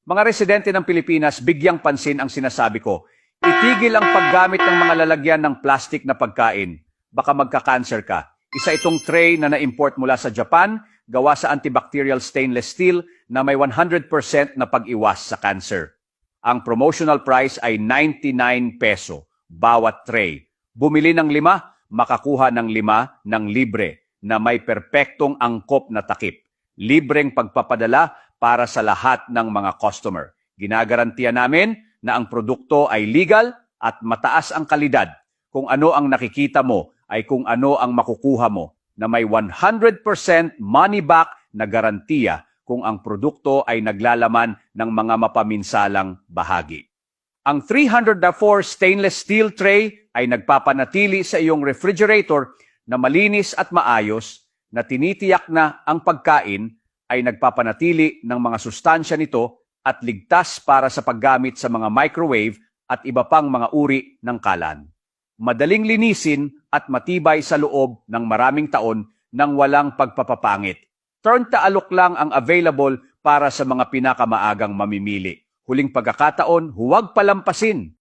Mga residente ng Pilipinas, bigyang pansin ang sinasabi ko. Itigil ang paggamit ng mga lalagyan ng plastic na pagkain. Baka magka-cancer ka. Isa itong tray na na-import mula sa Japan, gawa sa antibacterial stainless steel na may 100% na pag-iwas sa cancer. Ang promotional price ay 99 peso bawat tray. Bumili ng 5, makakuha ng 5 ng libre na may perpektong angkop na takip. Libreng pagpapadala para sa lahat ng mga customer. Ginagarantiya namin na ang produkto ay legal at mataas ang kalidad. Kung ano ang nakikita mo ay kung ano ang makukuha mo, na may 100% money back na garantiya kung ang produkto ay naglalaman ng mga mapaminsalang bahagi. Ang 304 stainless steel tray ay nagpapanatili sa iyong refrigerator na malinis at maayos, na tinitiyak na ang pagkain ay nagpapanatili ng mga sustansya nito at ligtas para sa paggamit sa mga microwave at iba pang mga uri ng kalan. Madaling linisin at matibay sa loob ng maraming taon nang walang pagpapapangit. Turn Taalok lang ang available para sa mga pinakamaagang mamimili. Huling pagkakataon, huwag palampasin.